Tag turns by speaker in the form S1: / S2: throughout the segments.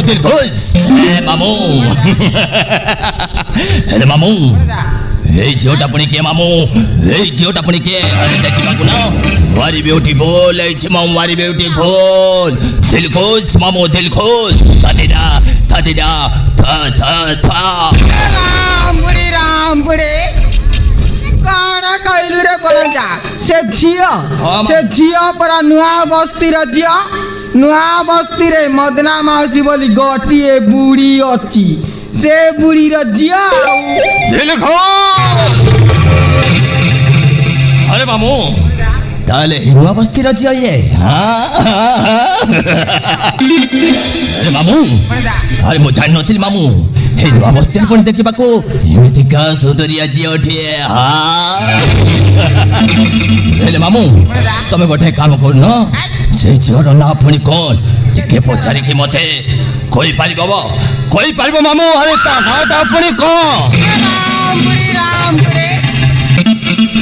S1: দিলখুশ মামু ହେଲେ ମାମୁଁ ଏଇ ଝିଅଟା ପୁଣି କିଏ ମାମୁଁ ଏଇ ଝିଅଟା ପୁଣି କିଏ ଦେଖିବାକୁ ନା ଭାରି ବ୍ୟୁଟିଫୁଲ ହେଇଛି ମାମୁଁ ଭାରି ବ୍ୟୁଟିଫୁଲ ଦିଲଖୁଶ ମାମୁଁ ଦିଲଖୁଶ ଥାଦିନା ଥାଦିନା ଥା ଥା ଥା
S2: ରାମ ବୁଢ଼ୀ କଣ କହିଲୁ ରେ ବଣଜା ସେ ଝିଅ ପରା ନୂଆ ବସ୍ତିର ଝିଅ ନୂଆ ବସ୍ତିରେ ମଦନା ମାଉସୀ ବୋଲି ଗୋଟିଏ ବୁଢ଼ୀ ଅଛି ସେ ବୁଢ଼ୀର ଝିଅ
S1: ଆରେ ମାମୁଁ ତାହେଲେ ନୂଆ ବସ୍ତିର ଝିଅ ଇଏ ଆରେ ମାମୁଁ ଆରେ ମୁଁ ଜାଣିନଥିଲି ମାମୁଁ এই নূয়া বস্তির পুଣି ଦେଖିବାକୁ ଏମିତିକା ସୁନ୍ଦରିଆ ଝିଅଟିଏ ହେଲେ ମାମୁଁ ତମେ ଗୋଟେ କାମ କରୁନ ସେଇ ଝିଅର ନାଁ ପୁଣି କ'ଣ ଟିକେ ପଚାରିକି ମତେ କହିପାରିବ ମାମୁଁ ଆରେ ତା ନାଁଟା ପୁଣି କ'ଣ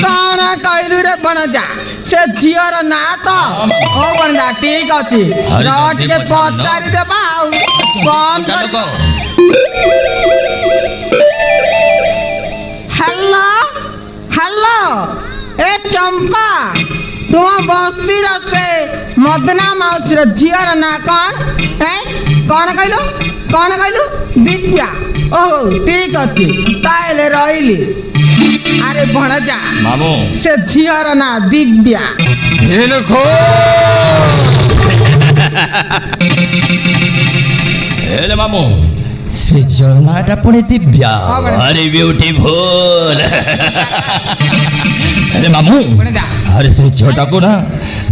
S2: କଣ କହିଲୁ ରେ ବଣଜା ସେ ଝିଅର ନାଁ ତ ଓ ବଣଜା ଠିକ ଅଛି ଟିକେ ପଚାରି ଦେବା ଆଉ କ'ଣ ହ୍ୟାଲୋ ଏ ଚମ୍ପା ତୁମ ବସ୍ତିର ସେ ମଦନା ମାଉସୀର ଝିଅର ନାଁ କ'ଣ କହିଲୁ ଦିବ୍ୟା ଓହୋ ଠିକ ଅଛି ତାହେଲେ ରହିଲି ଆରେ ଭଣଜା
S1: ମାମୁଁ
S2: ସେ ଝିଅର ନାଁ ଦିବ୍ୟା
S1: ହେଲେ ମାମୁଁ ସେ ଝିଅର ନାଁଟା ପୁଣି ଦିବ୍ୟା ଭାରି ବ୍ୟୁଟିଫୁଲ ହେଲେ ମାମୁଁ ଆରେ ସେ ଝିଅଟାକୁ ନା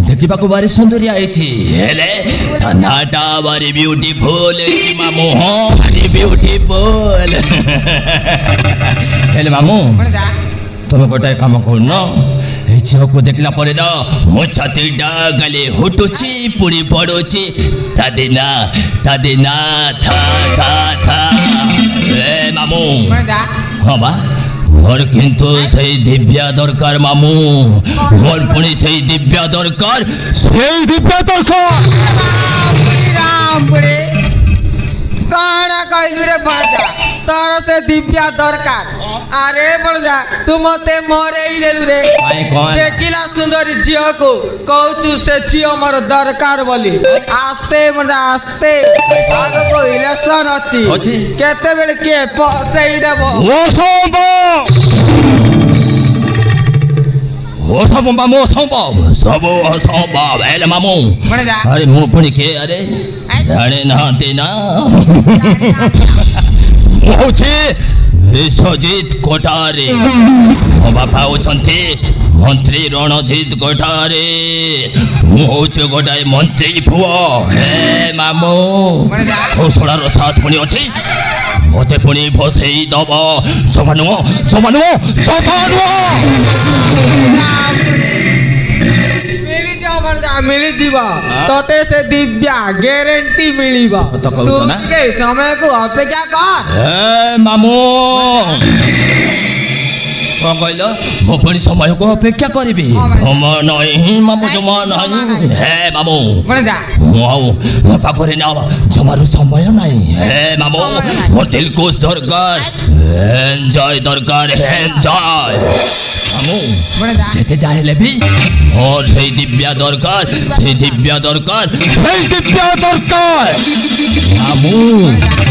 S1: ଦେଖିବାକୁ ଭାରି ସୁନ୍ଦରିଆ ହେଇଛି ହେଲେ ତା ନାଁଟା ଭାରି ବ୍ୟୁଟିଫୁଲ ହେଇଛି ମାମୁଁ ହଁ ଭାରି ବ୍ୟୁଟିଫୁଲ ହେଲେ ମାମୁଁ ତମେ ଗୋଟେ କାମ କରୁନ এই ঝিଅକୁ ଦେଖିଲା ପରେ ନା ମୋ ଛାତିଟା ଗାଲି ହୁଟୁଛି ପୁଣି ପଡ଼ୁଛି ତାଦିନା ଥା ଥା ଥା ଏ ମାମୁଁ ହଁ ବା ମୋର କିନ୍ତୁ ସେଇ ଦିବ୍ୟା ଦରକାର ମାମୁଁ ମୋର ପୁଣି ସେଇ ଦିବ୍ୟା ଦରକାର
S2: କଣ କହିଲୁ ରେ ଭଣଜା ତୋର ସେ ଦିବ୍ୟା ଦରକାର ଆରେ ଭଣଜା ତୁ ମତେ ମରେଇ ଦେଲୁ ରେ ଦେଖିଲା ସୁନ୍ଦରୀ ଝିଅକୁ କହୁଛୁ ସେ ଝିଅ ମୋର ଦରକାର ବୋଲି ଆସ୍ତେ ଭଣଜା ଆସ୍ତେ ଆଗକୁ ଇଲେକ୍ସନ ଅଛି କେତେବେଳେ କିଏ ପସେଇ ଦେବ
S1: ସବୁ ଅସମ୍ଭବ ହେଲେ ମାମୁଁ ଆରେ ମୁଁ ପୁଣି କିଏ ଆରେ ଜାଣି ନାହାନ୍ତି ନା ମୁଁ ହଉଛି ବିଶ୍ୱଜିତ କୋଠାରୀ ମୋ ବାପା ହଉଛନ୍ତି ମନ୍ତ୍ରୀ ରଣଜିତ କୋଠାରୀ ମୁଁ ହଉଛି ଗୋଟାଏ ମନ୍ତ୍ରୀ ପୁଅ ହେ ମାମୁଁ କୌଶଳର ସାହସ ପୁଣି ଅଛି ମତେ ପୁଣି ଭସେଇ ଦବ ଜମା ନୁହଁ
S2: ମିଳିଯିବ ତତେ ସେ ଦିବ୍ୟା ଗ୍ୟାରେଣ୍ଟି ମିଳିବ ତୁ ସମୟକୁ ଅପେକ୍ଷା କର
S1: ମାମୁଁ କ'ଣ କହିଲ ମୁଁ ପୁଣି ସମୟକୁ ଅପେକ୍ଷା କରିବି ସମୟ ନାହିଁ ମାମୁଁ ଜମା ନାହିଁ ହେ ମାମୁଁ ମୁଁ ଆଉ ମୋ ପାଖରେ ନା ଜମାରୁ ସମୟ ନାହିଁ ହେ ମାମୁଁ ମୋ ଦିଲଖୁଶ ଦରକାର ଏନ୍ଜୟ ଦରକାର ଏନ୍ଜୟ ମାମୁଁ ଯେତେ ଯାହା ହେଲେ ବି ମୋର ସେଇ ଦିବ୍ୟା ଦରକାର ମାମୁଁ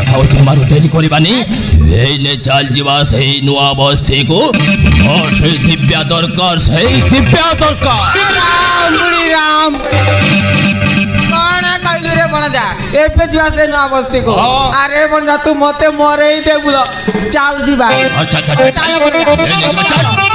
S1: ଆଉ ଜମାରୁ ଡେରି କରିବାନି ଏଇନେ ଚାଲ ଯିବା ସେଇ ନୂଆ ବସ୍ତିକୁ ମୋର ସେଇ ଦିବ୍ୟା ଦରକାର
S2: କଣ କହିଲୁ ରେ ବଣଜା ଏବେ ଯିବା ସେ ନୂଆ ବସ୍ତିକୁ ଆରେ ବଣଜା ତୁ ମତେ ମରେଇ ଦେବୁ ଚାଲ ଯିବା
S1: ଚାଲ